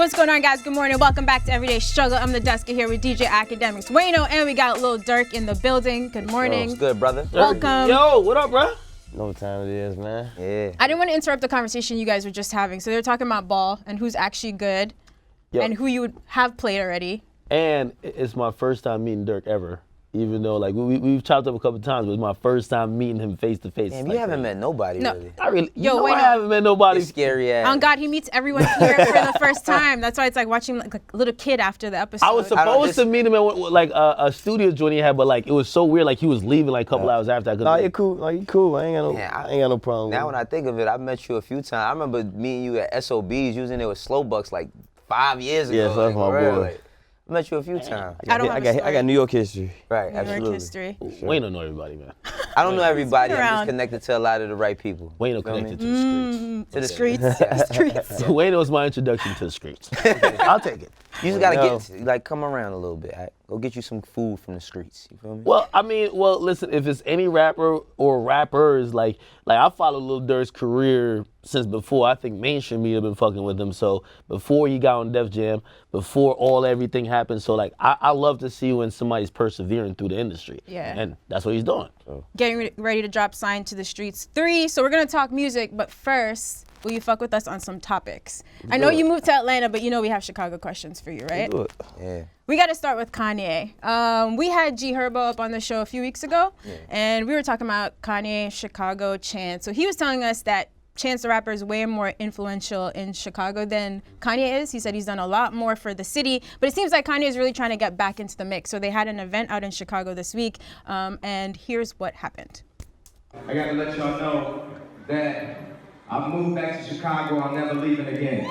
What's going on, guys? Good morning. Welcome back to Everyday Struggle. I'm Nadeska here with DJ Akademiks, Wayno, and we got Lil Durk in the building. Good morning. What's good, brother? Welcome. Yo, what up, bro? Know what time it is, man. Yeah. I didn't want to interrupt the conversation you guys were just having. So they were talking about ball and who's actually good and who you would have played already. And it's my first time meeting Durk ever. Even though, like, we've chopped up a couple times, but it's my first time meeting him face to face. Damn, you haven't met nobody, really. I really, I haven't met nobody. It's scary ass. Oh God, he meets everyone here for the first time. That's why it's like watching like a little kid after the episode. I was supposed to meet him at like a studio joint he had, but like it was so weird. Like he was leaving like a couple hours after. Nah, you're cool. Like you cool. I ain't got no problem. Now when I think of it, I met you a few times. I remember meeting you at SOBs. You was in there with Slow Bucks like 5 years ago. Yeah, so that's my boy. Like, I met you a few times. I got New York history. Right, New absolutely. York history. Wayne don't know everybody, man. I don't know everybody. I'm around. just connected to a lot of the right people. Wayne connected to the To the streets. The streets. streets. Wayne was my introduction to the streets. I'll take it. You just gotta come around a little bit. Right? Go get you some food from the streets. You feel me? Well, I mean, listen, if it's any rapper or rappers, like I followed Lil Durk's career since before. I think mainstream media been fucking with him. So before he got on Def Jam, before everything happened. So like, I love to see when somebody's persevering through the industry. Yeah. And that's what he's doing. So. Getting ready to drop Sign to the Streets 3. So we're gonna talk music, but first, will you fuck with us on some topics? I know you moved to Atlanta, but you know we have Chicago questions for you, right? Do it. Yeah. We got to start with Kanye. We had G Herbo up on the show a few weeks ago, and we were talking about Kanye, Chicago, Chance. So he was telling us that Chance the Rapper is way more influential in Chicago than Kanye is. He said he's done a lot more for the city, but it seems like Kanye is really trying to get back into the mix. So they had an event out in Chicago this week, and here's what happened. I gotta let y'all know that I moved back to Chicago. I'm never leaving again.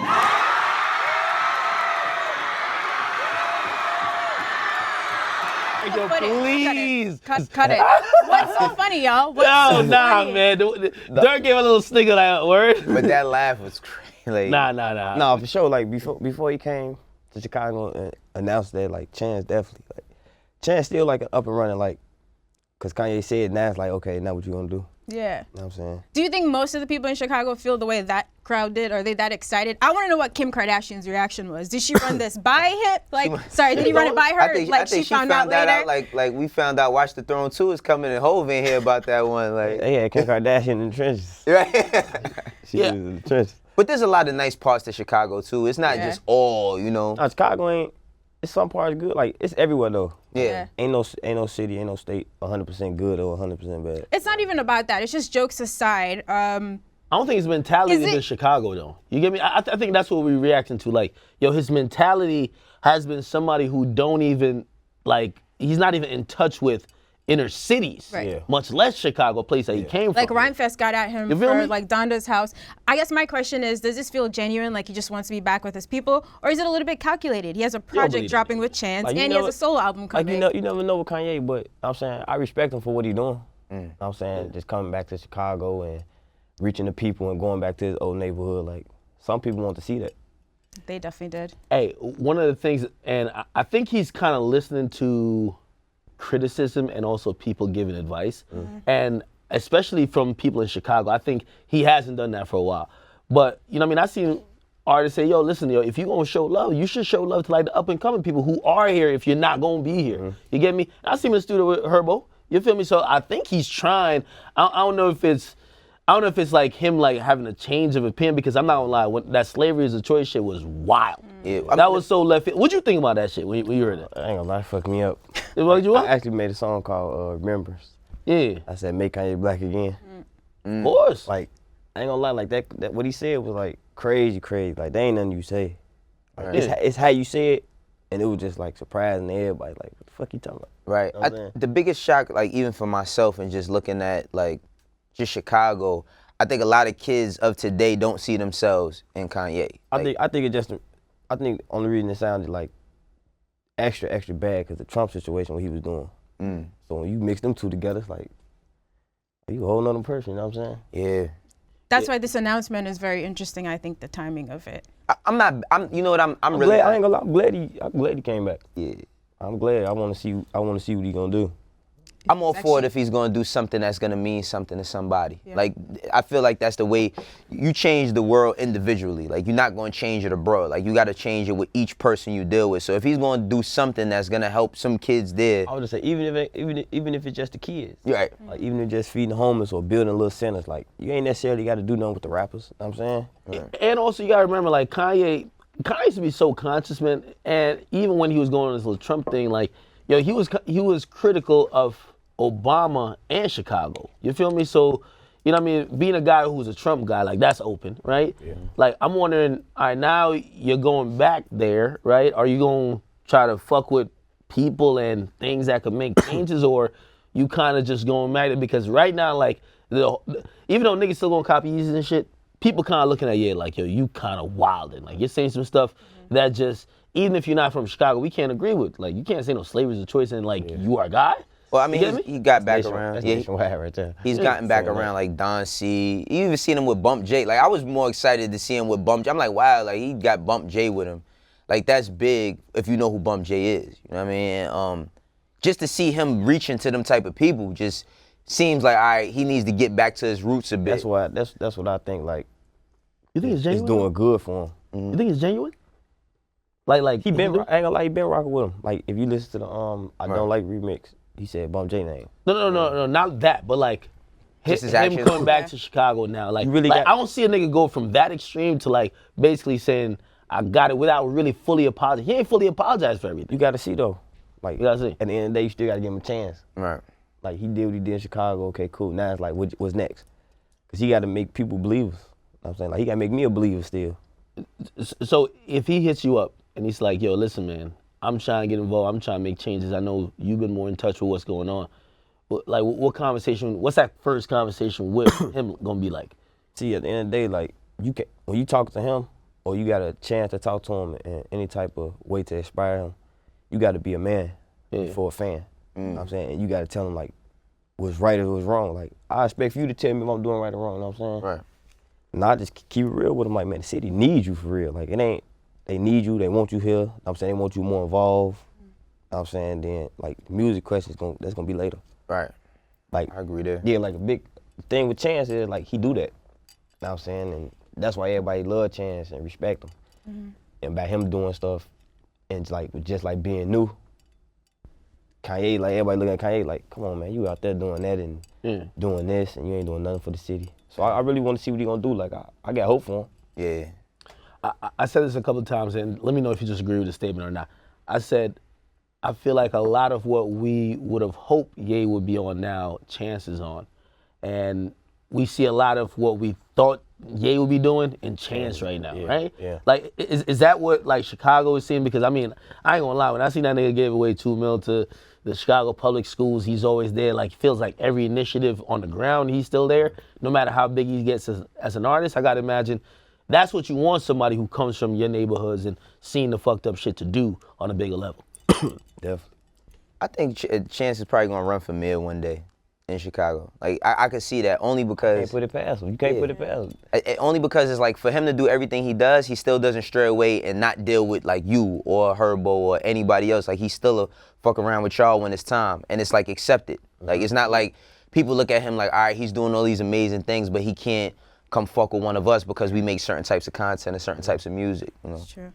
Yo, please. Cut it. What's so funny, y'all? What's No, so nah, funny? man. Durk gave a little snicker that word. But that laugh was crazy. Nah. No, for sure. Like before he came to Chicago and announced that, like Chance definitely, like Chance still like up and running, like, cause Kanye said now it's like, okay, now what you gonna do? Yeah. You know what I'm saying? Do you think most of the people in Chicago feel the way that crowd did? Are they that excited? I want to know what Kim Kardashian's reaction was. Did she run this by him? Like, sorry, did he run it by her? I think she found out later? Out, like we found out Watch the Throne 2 is coming and Hov in here about that one. Like, They had Kim Kardashian in the trenches. right? She was in the trenches. But there's a lot of nice parts to Chicago too. It's not just all, you know. No, Chicago ain't. It's some parts good. Like it's everywhere though. Yeah. Ain't no city, ain't no state 100% good or 100% bad. It's not even about that. It's just jokes aside. I don't think his mentality is in Chicago though. You get me? I think that's what we're reacting to. Like, yo, his mentality has been somebody who don't even, like, he's not even in touch with inner cities, Right. Yeah. much less Chicago, place that he came Like from. Rhymefest got at him You feel for me? like Donda's house. I guess my question is, does this feel genuine, like he just wants to be back with his people? Or is it a little bit calculated? He has a project believe dropping with Chance, Like, and he has a solo album coming. Like you never know with Kanye, but I'm saying I respect him for what he doing. I'm saying just coming back to Chicago and reaching the people and going back to his old neighborhood. Like some people want to see that. They definitely did. Hey, one of the things, and I think he's kind of listening to criticism and also people giving advice, and especially from people in Chicago. I think he hasn't done that for a while. But, you know what I mean, I've seen artists say, yo, listen, yo, if you're going to show love, you should show love to like the up and coming people who are here if you're not going to be here. You get me? I see him in the studio with Herbo. You feel me? So I think he's trying. I don't know if it's like him like having a change of opinion, because I'm not gonna lie, when that slavery is a choice shit was wild. Yeah, that was so left field. What'd you think about that shit when you heard it? I ain't gonna lie, fuck me up. What you I want? actually made a song called Remembrance. Yeah, I said make Kanye black again. of course. Like I ain't gonna lie, like that what he said was like crazy. Like there ain't nothing you say. Like, it's how you say it, and it was just like surprising to everybody. Like what the fuck you talking about? Right. You know what I'm saying? The biggest shock, like even for myself and just looking at like just Chicago, I think a lot of kids of today don't see themselves in Kanye. Like, I think the only reason it sounded like extra bad because the Trump situation, what he was doing. So when you mix them two together, it's like you a whole nother person. You know what I'm saying? yeah. That's why this announcement is very interesting. I think the timing of it. You know what? I'm I'm really. glad, I ain't gonna lie. I'm glad he came back. Yeah. I'm glad. I want to see what he gonna do. I'm all for it if he's gonna do something that's gonna mean something to somebody. Yeah. Like, I feel like that's the way you change the world individually. Like, you're not gonna change it abroad. Like, you gotta change it with each person you deal with. So if he's gonna do something that's gonna help some kids there. I would just say, even if it's just the kids. You're right. Like, even if just feeding the homeless or building little centers, like, you ain't necessarily got to do nothing with the rappers. You know what I'm saying? Right. And also, you gotta remember, like, Kanye used to be so conscious, man. And even when he was going on this little Trump thing, like, yo, he was critical of Obama and Chicago. You feel me? So, you know what I mean? Being a guy who's a Trump guy, like, that's open, right? Yeah. Like, I'm wondering, all right, now you're going back there, right? Are you going to try to fuck with people and things that could make changes, or you kind of just going back there? Because right now, like, even though niggas still going to copy Yeezys and shit, people kind of looking at you like, yo, you kind of wilding. Like, you're saying some stuff that just, even if you're not from Chicago, we can't agree with. Like, you can't say no slavery is a choice and, like, you are God. Well, I mean, he got back around. That's nationwide right there. He's gotten back around, like Don C. You even seen him with Bump J. Like, I was more excited to see him with Bump J. I'm like, wow, like, he got Bump J with him. Like, that's big if you know who Bump J is. You know what I mean? Just to see him reaching to them type of people just seems like, all right, he needs to get back to his roots a bit. That's what I think, like, you think it's genuine? It's doing good for him. Mm-hmm. You think it's genuine? Like I ain't gonna lie, he been rocking with him. Like, if you listen to the I Don't Like remix, he said Bump J name. No, not that, but like just him coming back to Chicago now. Like, I don't see a nigga go from that extreme to, like, basically saying I got it without really fully apologizing. He ain't fully apologized for everything. You gotta see though. Like, you gotta see. At the end of the day, you still gotta give him a chance. Right. Like, he did what he did in Chicago. Okay, cool. Now it's like, what's next? Cause he gotta make people believers. You know what I'm saying? Like, he gotta make me a believer still. So if he hits you up and he's like, yo, listen, man, I'm trying to get involved. I'm trying to make changes. I know you've been more in touch with what's going on. Like, what's that first conversation with him gonna be like? See, at the end of the day, like, when you talk to him, or you got a chance to talk to him in any type of way to inspire him, you got to be a man for a fan. You know what I'm saying? And you got to tell him, like, what's right or what's wrong. Like, I expect you to tell me if I'm doing right or wrong, you know what I'm saying? Right. Not just keep it real with him. Like, man, the city needs you for real. Like, it ain't, they need you, they want you here. You know what I'm saying? They want you more involved. You know what I'm saying? Then, like, music questions, that's going to be later. Right. Like, I agree there. Yeah, like, a big thing with Chance is, like, he do that. You know what I'm saying? And that's why everybody love Chance and respect him. Mm-hmm. And by him doing stuff and just like being new, Kanye, like, everybody looking at Kanye like, come on, man, you out there doing that and doing this, and you ain't doing nothing for the city. So I really want to see what he gonna do. Like, I got hope for him. Yeah. I said this a couple of times, and let me know if you just agree with the statement or not. I said, I feel like a lot of what we would have hoped Ye would be on now, Chance is on. And we see a lot of what we thought Ye would be doing in Chance right now, right? Yeah. Like, is that what, like, Chicago is seeing? Because, I mean, I ain't gonna lie, when I seen that nigga give away $2 million to the Chicago public schools, he's always there. Like, feels like every initiative on the ground, he's still there. No matter how big he gets as an artist, I gotta imagine that's what you want somebody who comes from your neighborhoods and seen the fucked up shit to do on a bigger level. Definitely. I think Chance is probably gonna run for mayor one day in Chicago. Like, I could see that only because... You can't put it past him. You can't put it past him. Only because it's like, for him to do everything he does, he still doesn't stray away and not deal with, like, you or Herbo or anybody else. Like, he's still a fuck around with y'all when it's time. And it's, like, accepted. Like, it's not like people look at him like, all right, he's doing all these amazing things, but he can't come fuck with one of us because we make certain types of content and certain types of music, you know? That's true.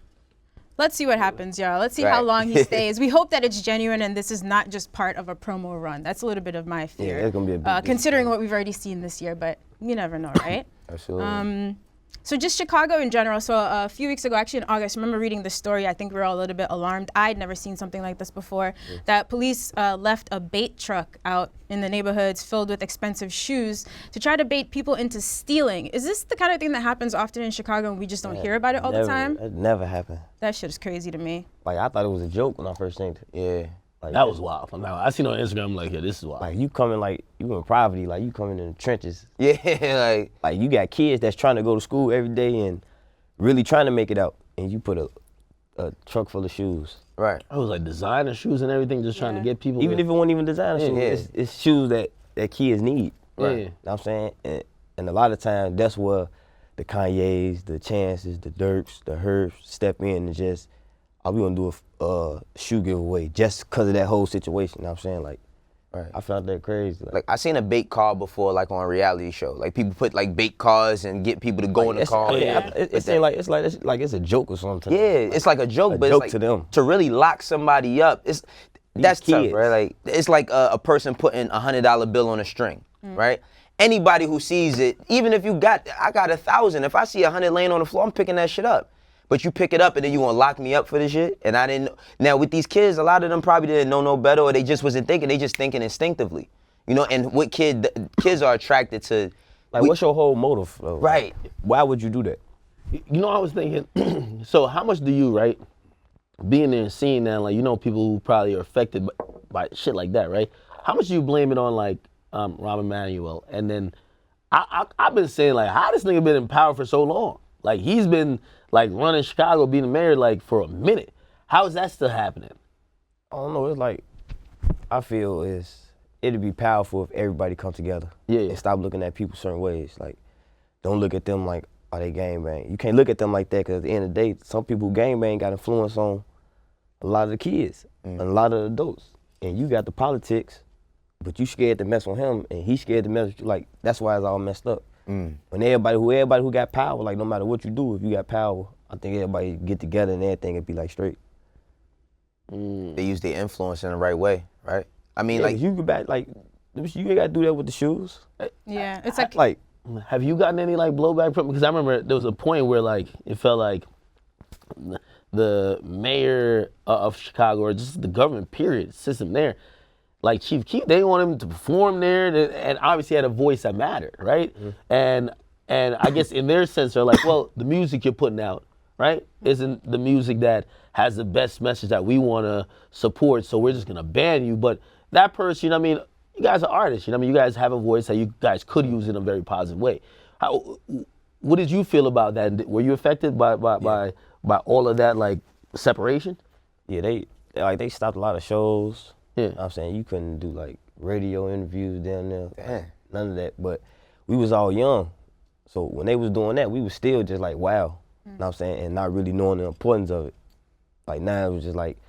Let's see what happens, y'all. Let's see how long he stays. We hope that it's genuine and this is not just part of a promo run. That's a little bit of my fear. Yeah, it's gonna be a big considering what we've already seen this year, but you never know, right? Absolutely. So just Chicago in general. So a few weeks ago, actually in August, I remember reading the story. I think we were all a little bit alarmed. I'd never seen something like this before. That police left a bait truck out in the neighborhoods filled with expensive shoes to try to bait people into stealing. Is this the kind of thing that happens often in Chicago and we just don't hear about it all the time? It never happened. That shit is crazy to me. Like, I thought it was a joke when I first seen it. Yeah. Like, that was wild. I seen it on Instagram, I'm like, yeah, this is wild. Like, you coming, like, you in poverty, like, you coming in the trenches. Yeah, like you got kids that's trying to go to school every day and really trying to make it out, and you put a truck full of shoes. Right. I was like designer shoes and everything, just trying to get people. Even if it wasn't even designer shoes, it's shoes that kids need. Right. You know what I'm saying? And a lot of times, that's where the Kanyes, the Chances, the Durks, the Herbs step in and just, we gonna do a shoe giveaway just because of that whole situation. You know what I'm saying? Like, Right. I found that crazy. Like I seen a baked car before, like on a reality show. Like people put like baked cars and get people to go in the car. It seems like it's a joke or something. Yeah, it's like a joke, but joke it's to like them. to really lock somebody up. That's tough, kids. right? Like it's like a person putting $100 bill on a string, right? Anybody who sees it, even if I got 1,000. If I see 100 laying on the floor, I'm picking that shit up. But you pick it up and then you gonna lock me up for this shit? And I didn't. Now with these kids, a lot of them probably didn't know no better, or they just wasn't thinking. They just thinking instinctively, you know. And what kids are attracted to. Like, what's your whole motive, though? Right. Why would you do that? You know, I was thinking, so how much do you, right, being there and seeing that, like, you know, people who probably are affected by shit like that, right? How much do you blame it on, like, Robin Manuel? And then I've been saying, like, how this nigga been in power for so long? Like, he's been, like, running Chicago, being the mayor, like, for a minute. How is that still happening? I don't know. It's like, I feel it'd be powerful if everybody come together. Yeah. And stop looking at people certain ways. Like, don't look at them like, oh, they gangbang. You can't look at them like that, because at the end of the day, some people who gangbang got influence on a lot of the kids and a lot of the adults. And you got the politics, but you scared to mess with him, and he scared to mess with you. Like, that's why it's all messed up. When everybody who got power, like, no matter what you do, if you got power, I think everybody get together and everything and be like straight. They use their influence in the right way, right? I mean, Yeah, like you go back, like, you ain't gotta do that with the shoes. Yeah, it's like Have you gotten any, like, blowback from, because I remember there was a point where, like, it felt like the mayor of Chicago, or just the government period system there, like Chief Keef, they want him to perform there, and obviously had a voice that mattered, right? And I guess in their sense, they're like, well, the music you're putting out, right, isn't the music that has the best message that we want to support, so we're just going to ban you. But that person, you know what I mean, you guys are artists, you know what I mean, you guys have a voice that you guys could use in a very positive way. What did you feel about that? Were you affected by all of that, like, separation? Yeah, they stopped a lot of shows. Yeah. You know what I'm saying? You couldn't do, like, radio interviews down there. None of that. But we was all young. So when they was doing that, we was still just like, wow. You know what I'm saying? And not really knowing the importance of it. Like, now it was just like,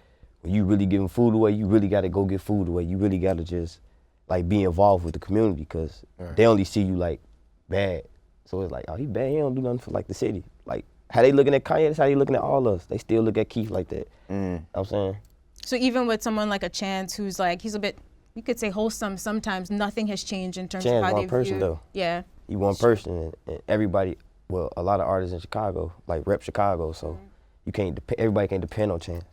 when you really giving food away, you really got to go get food away. You really got to just, like, be involved with the community, because they only see you, like, bad. So it's like, oh, he bad, he don't do nothing for, like, the city. Like, how they looking at Kanye, that's how they looking at all of us. They still look at Keith like that. You know what I'm saying? So even with someone like a Chance, who's like, he's a bit, you could say wholesome sometimes, nothing has changed in terms Chance of how one they person, view. though. Yeah. He one person, and everybody, well, a lot of artists in Chicago, like, rep Chicago, so you can't, everybody can't depend on Chance.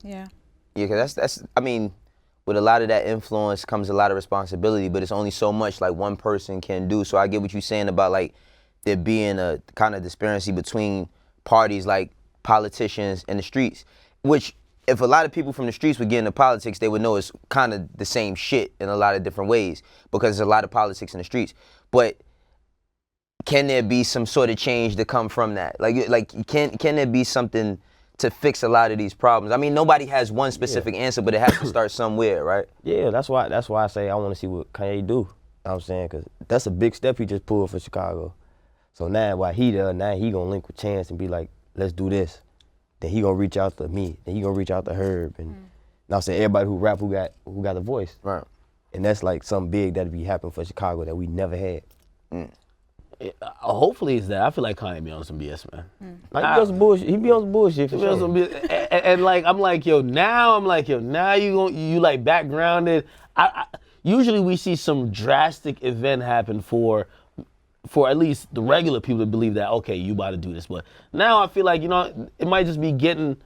Yeah. Yeah, because that's, I mean, with a lot of that influence comes a lot of responsibility, but it's only so much, like, one person can do. So I get what you're saying about, like, there being a kind of disparity between parties, like politicians and the streets, which if a lot of people from the streets would get into politics, they would know it's kind of the same shit in a lot of different ways, because there's a lot of politics in the streets. But can there be some sort of change to come from that? Like can there be something to fix a lot of these problems? I mean, nobody has one specific answer, but it has to start somewhere, right? Yeah, that's why I say I want to see what Kanye do. You know what I'm saying? Because that's a big step he just pulled for Chicago. So now while he there, now he gonna link with Chance and be like, let's do this. Then he gonna reach out to me. Then he gonna reach out to Herb. And now I'm saying everybody who rap who got a voice. Right. And that's like something big that'd be happening for Chicago that we never had. Hopefully it's that. I feel like Kanye be on some BS, man. Like, he be on some bullshit. He be on some bullshit for He be on sure. some BS. And like, now you like backgrounded. Usually we see some drastic event happen for at least the regular people to believe that, okay, you about to do this. But now I feel like, you know, it might just be getting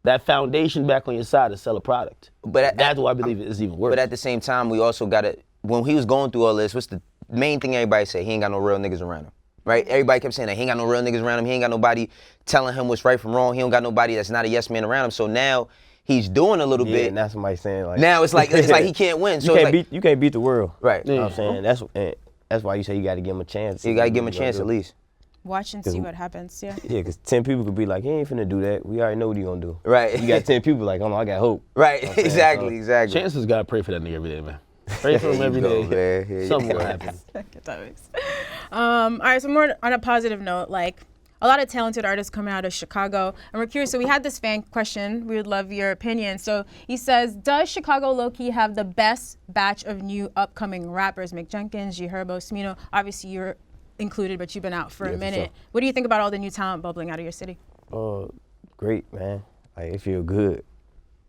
that foundation back on your side to sell a product. But that's why I believe it's even worse. But at the same time, we also got to, when he was going through all this, what's the main thing everybody say? He ain't got no real niggas around him, right? Everybody kept saying that he ain't got no real niggas around him. He ain't got nobody telling him what's right from wrong. He don't got nobody that's not a yes man around him. So now he's doing a little bit. And that's somebody saying like. Now it's like he can't win. So you can't beat the world. Right. You know what I'm saying? That's why you say you got to give him a chance. You got to give him a chance at least. Watch and see what happens, yeah. Yeah, because 10 people could be like, he ain't finna do that. We already know what he gonna do. Right. You got 10 people like, oh no, I got hope. Right, You know what I'm saying? exactly. Chances gotta pray for that nigga every day, man. Pray for him every day. Man. Something will happen. All right, so more on a positive note, like, a lot of talented artists coming out of Chicago. And we're curious, so we had this fan question. We would love your opinion. So he says, does Chicago low-key have the best batch of new upcoming rappers? Mick Jenkins, G Herbo, Smino. Obviously you're included, but you've been out for a minute. Sure. What do you think about all the new talent bubbling out of your city? Great, man. Like, it feel good.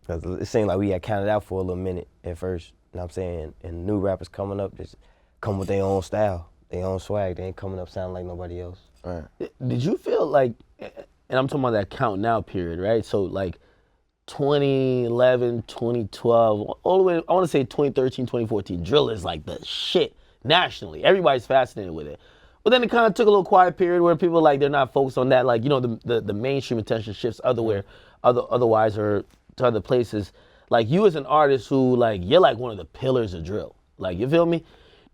Cause it seemed like we had counted out for a little minute at first. You know what I'm saying? And new rappers coming up just come with their own style, their own swag. They ain't coming up sounding like nobody else. Right. Did you feel like, and I'm talking about that count now period, right? So like 2011, 2012, all the way, I want to say 2013, 2014, drill is like the shit nationally. Everybody's fascinated with it. But then it kind of took a little quiet period where people like, they're not focused on that. Like, you know, the mainstream attention shifts otherwise or to other places. Like you as an artist who like, you're like one of the pillars of drill. Like, you feel me?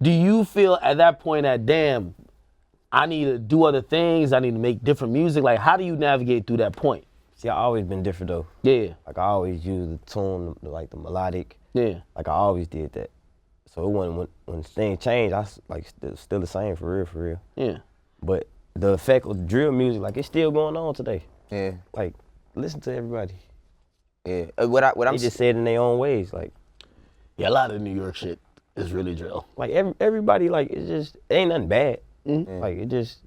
Do you feel at that point that, damn, I need to do other things, I need to make different music? Like, how do you navigate through that point? See, I always been different though. Yeah. Like I always use the tune, like the melodic. Yeah. Like I always did that. So it wasn't, when things changed, I like still the same for real. Yeah. But the effect of drill music, like it's still going on today. Yeah. Like, listen to everybody. Yeah. What I'm They just said in their own ways, like. Yeah, a lot of New York shit is really drill. Like everybody, like it ain't nothing bad. Like it just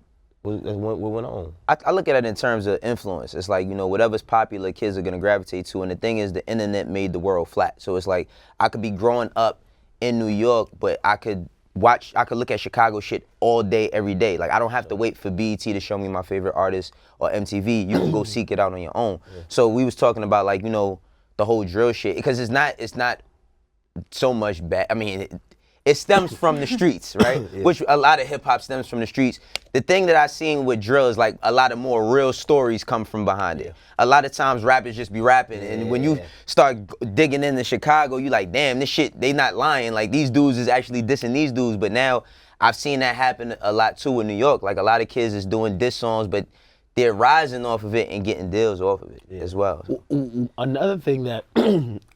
what went on. I look at it in terms of influence. It's like, you know, whatever's popular, kids are gonna gravitate to. And the thing is, the internet made the world flat. So it's like I could be growing up in New York, but I could look at Chicago shit all day, every day. Like I don't have to wait for BET to show me my favorite artist or MTV. You can go seek it out on your own. Yeah. So we was talking about like, you know, the whole drill shit, because it's not so much bad. I mean, it stems from the streets, right? Yeah. Which a lot of hip hop stems from the streets. The thing that I seen with drill is like a lot of more real stories come from behind it. A lot of times rappers just be rapping, and when you start digging into Chicago, you like, damn, this shit, they not lying. Like these dudes is actually dissing these dudes. But now I've seen that happen a lot too in New York. Like a lot of kids is doing diss songs, but they're rising off of it and getting deals off of it as well. Another thing that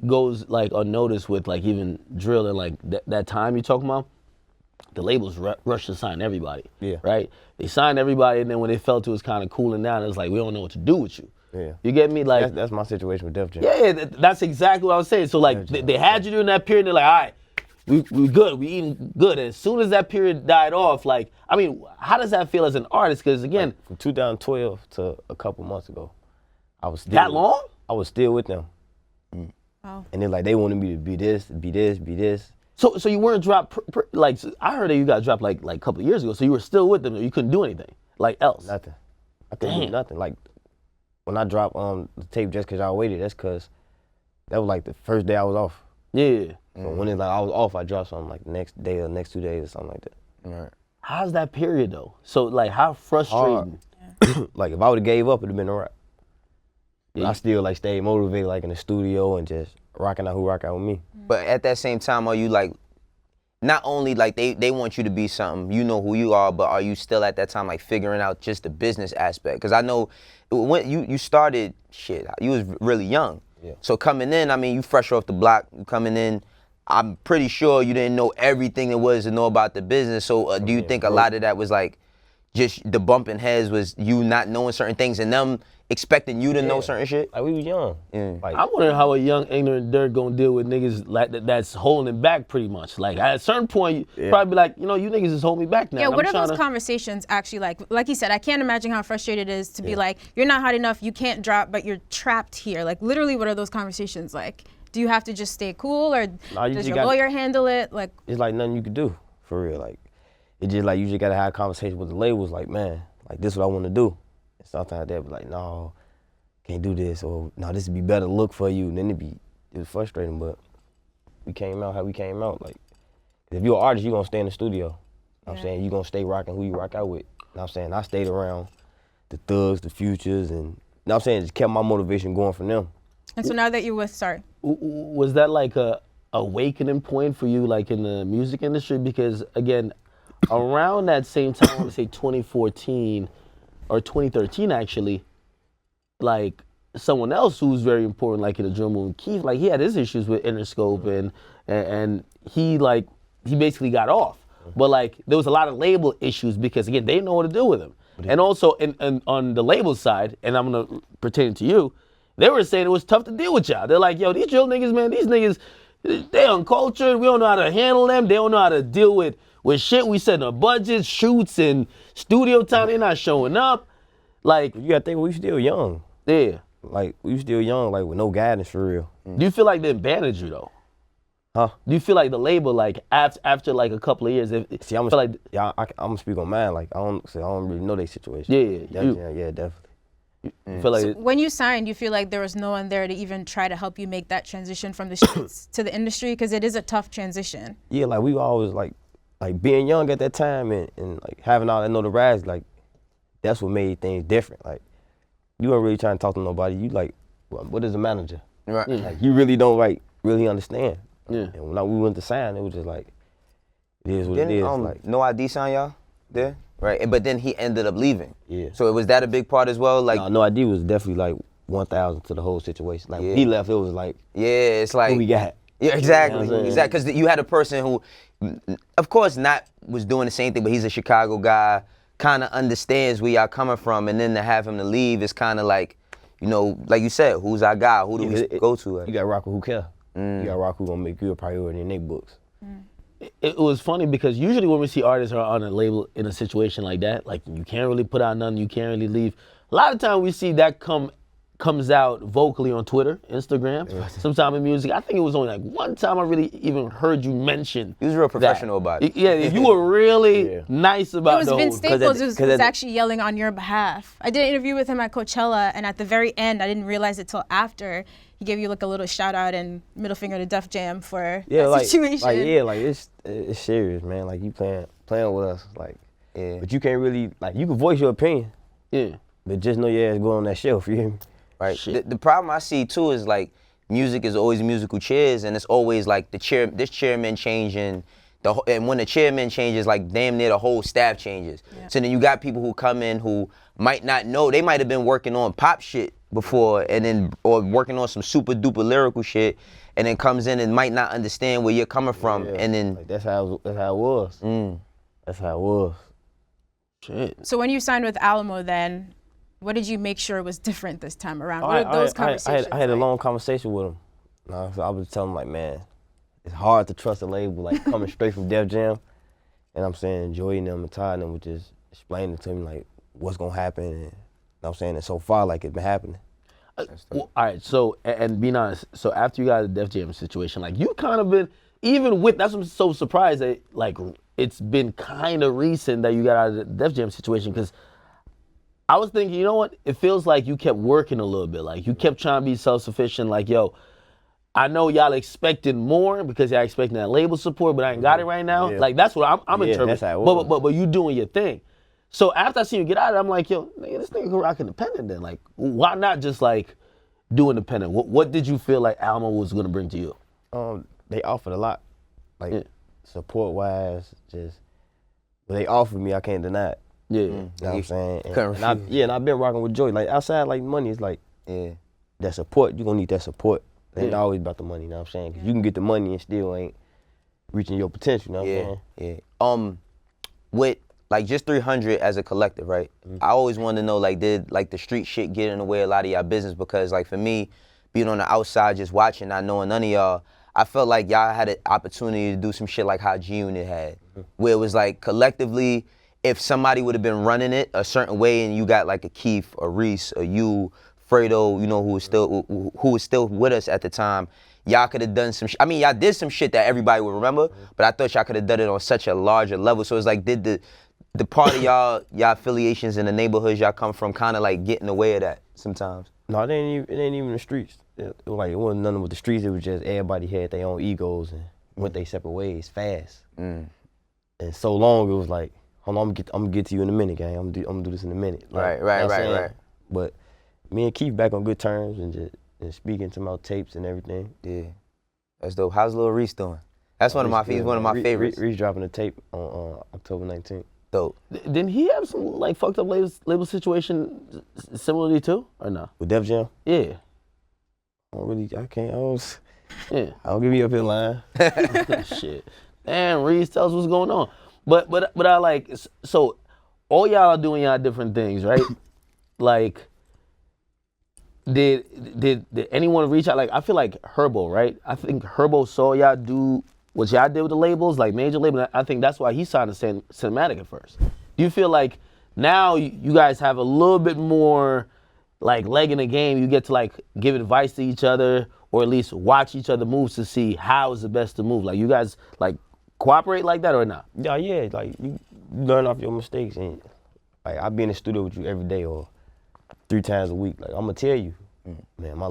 goes like unnoticed with like even drill and like that time you're talking about, the labels rush to sign everybody. Yeah. Right? They signed everybody, and then when they felt it was kind of cooling down, it was like, we don't know what to do with you. Yeah. You get me? Like that's my situation with Def Jam. Yeah, that's exactly what I was saying. So like they had you during that period, and they're like, all right, we good, we eating good. And as soon as that period died off, like, I mean, how does that feel as an artist? Because again, like from 2012 to a couple months ago, I was still that long? I was still with them. Wow. And then like they wanted me to be this. So you weren't dropped like I heard that you got dropped like a couple of years ago. So you were still with them. You couldn't do anything like else. Nothing. I couldn't do nothing. Like when I dropped the tape Just Cause Y'all Waited, that's cause that was like the first day I was off. Yeah. So when it's like I was off, I dropped something like the next day or next 2 days or something like that. Right. How's that period though? So like how frustrating? Like if I would've gave up, it'd have been a wrap. Yeah. I still like stayed motivated like in the studio and just rocking out who rock out with me. But at that same time, are you like, not only like they want you to be something, you know who you are, but are you still at that time like figuring out just the business aspect? Because I know when you started, shit, you was really young. Yeah. So coming in, I mean, you fresh off the block, you coming in, I'm pretty sure you didn't know everything there was to know about the business. So do you think a lot of that was like just the bumping heads was you not knowing certain things and them expecting you to know certain shit? Like we was young. Like, I'm wondering how a young ignorant Durk gonna deal with niggas like that's holding him back pretty much. Like at a certain point, you probably be like, you know, you niggas is holding me back now. Yeah, what are those conversations actually like? Like you said, I can't imagine how frustrated it is to be like, you're not hot enough, you can't drop, but you're trapped here. Like literally, what are those conversations like? Do you have to just stay cool, or does your lawyer handle it? Like it's like nothing you could do for real. Like it just like you just gotta have a conversation with the labels. Like man, like this is what I want to do. And sometimes they'll be like, no, can't do this, or no, this would be better look for you. And then it was frustrating, but we came out how we came out. Like if you're an artist, you gonna stay in the studio. You know what I'm saying? You gonna stay rocking who you rock out with. You know what I'm saying? I stayed around the Thugs, the Futures, and you know what I'm saying, just kept my motivation going from them. And so now that you're with, was that like a awakening point for you, like in the music industry? Because again, around that same time, I want to say 2014 or 2013 actually, like someone else who's very important, like in the drum room, Keith, like he had his issues with Interscope and he basically got off. But like there was a lot of label issues because again, they didn't know what to do with him. And also, and on the label side, and I'm gonna pertain to you, they were saying it was tough to deal with y'all. They're like, yo, these drill niggas, man, these niggas, they uncultured. We don't know how to handle them. They don't know how to deal with shit. We set a budget, shoots, and studio time. They're not showing up. Like, You gotta think we still young. yeah. Like, we still young, like, with no guidance for real. Do you feel like they abandoned you though? Huh? Do you feel like the label, like after like a couple of years, See, I'm feel like I'm gonna speak on mine. Like, I don't really know their situation. Yeah, Yeah, definitely. you feel like When you signed, you feel like there was no one there to even try to help you make that transition from the streets to the industry? Because it is a tough transition. Yeah, like, we always, like being young at that time and like, having all that notoriety, like, that's what made things different. Like, you weren't really trying to talk to nobody. You, like, what is a manager? Right. Like, you really don't, like, really understand. Yeah. And when we went to sign, it was just like, it is what it Didn't is. Like, No ID sign y'all there? Right. But then he ended up leaving. yeah. So was that a big part as well? Like, No idea was definitely like 1,000 to the whole situation. Like, Yeah. when he left, it was like, yeah, it's like what we got? Yeah, exactly. You know what I'm saying? Exactly. Because you had a person who, of course, not was doing the same thing, but he's a Chicago guy, kind of understands where y'all coming from, and then to have him to leave is kind of like, you know, like you said, who's our guy? Who do we go to? You got to rock with who care. You got to rock who gonna make you a priority in their books. it was funny because usually when we see artists are on a label in a situation like that, like you can't really put out nothing, you can't really leave. A lot of time we see that comes out vocally on Twitter, Instagram, sometime in music. I think it was only like one time I really even heard you mention. He was real professional about it. Yeah, you were really nice about It was the Vince whole. Staples was actually yelling on your behalf. I did an interview with him at Coachella, and at the very end, I didn't realize it till after, he gave you like a little shout out and middle finger to Def Jam for that situation. Like it's serious, man. Like, you playing with us, like, Yeah. but you can't really, like, you can voice your opinion, Yeah. but just know your ass going on that shelf, you hear me? Right. The problem I see too is like music is always musical chairs, and it's always like this chairman changing, and when the chairman changes, like damn near the whole staff changes. Yeah. So then you got people who come in who might not know, they might have been working on pop shit before, and then or working on some super duper lyrical shit, and then comes in and might not understand where you're coming from, and then like, that's how it was. That's how it was. Shit. So when you signed with Alamo, then what did you make sure was different this time around? What are those conversations? I had a long conversation with him. So I was telling him, like, man, it's hard to trust a label, like, coming straight from Def Jam. And I'm saying, Joey and them and Todd and them were just explaining to me, like, what's gonna happen. And, you know what I'm saying? And so far, like, it's been happening. Well, all right, so, and being honest, so after you got the Def Jam situation, like, you kind of been, even with, that's what I'm so surprised that, like, it's been kind of recent that you got out of the Def Jam situation, because I was thinking, you know what? It feels like you kept working a little bit. Like, you kept trying to be self-sufficient. Like, yo, I know y'all expecting more because y'all expecting that label support, but I ain't got it right now. Yeah. Like, that's what I'm interpreting. That's how it was. But you doing your thing. So after I seen you get out of it, I'm like, yo, nigga, this nigga can rock independent then. Like, why not just, like, do independent? What did you feel like Alamo was going to bring to you? They offered a lot. Like, support-wise, but they offered me, I can't deny it. Yeah. You know what I'm saying? And I've been rocking with Joy. Like, outside, like, money is like, that support, you're gonna need that support. It ain't always about the money, you know what I'm saying? 'Cause you can get the money and still ain't reaching your potential, you know what I'm saying? Yeah. With, like, just 300 as a collective, right? I always wanted to know, like, did, like, the street shit get in the way of a lot of y'all business? Because, like, for me, being on the outside just watching, not knowing none of y'all, I felt like y'all had an opportunity to do some shit like how G-Unit had, where it was, like, collectively, if somebody would have been running it a certain way and you got like a Keith, a Reese, a you, Fredo, you know, who was still with us at the time, y'all could have done some I mean, y'all did some shit that everybody would remember, but I thought y'all could have done it on such a larger level. So it's like, did the part of y'all affiliations in the neighborhoods y'all come from kind of like get in the way of that sometimes? No, it ain't even the streets. It wasn't nothing with the streets. It was just everybody had their own egos and went their separate ways fast. And so long, it was like, hold on, I'm gonna get to you in a minute, gang. I'm gonna do this in a minute. Like, Right. But me and Keith back on good terms and speaking to my tapes and everything. Yeah, that's dope. How's Lil Reese doing? That's one of my favorites. Reese dropping a tape on October 19th. Dope. Didn't he have some like fucked up label situation similarly too, or no? With Def Jam? Yeah. I don't give me up in line. Shit. Damn, Reese, tell us what's going on. But I like, so all y'all are doing y'all different things, right? Like, did anyone reach out? Like, I feel like Herbo, right? I think Herbo saw y'all do what y'all did with the labels, like major label. I think that's why he signed to Cinematic at first. Do you feel like now you guys have a little bit more like leg in the game? You get to like give advice to each other, or at least watch each other moves to see how is the best to move. Like, you guys like cooperate like that or not? Yeah, like you learn off your mistakes, and like I be in the studio with you every day or 3 times a week. Like, I'm gonna tell you, man, I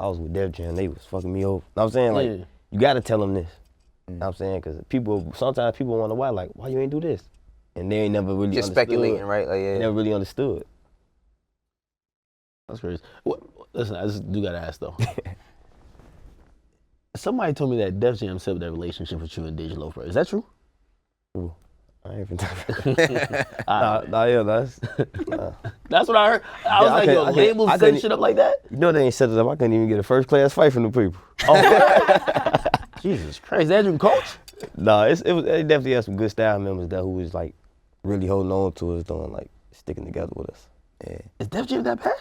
was with Def Jam, they was fucking me over. Know what I'm saying? Like, you gotta tell them this. Know what I'm saying? Because sometimes people wonder why you ain't do this? And they ain't never really Just understood. speculating, right? Like, yeah. Never really understood. That's crazy. Listen, I just do gotta ask though. Somebody told me that Def Jam set up that relationship with you and DJ Loaf. Is that true? Ooh, I ain't even talking. That's what I heard. I was like, yo, labels setting shit up like that? You know they ain't set it up. I couldn't even get a first class fight from the people. Oh, Jesus Christ, that you coach? Nah, it definitely had some good staff members there who was like really holding on to us, doing like sticking together with us. Yeah. Is Def Jam that bad?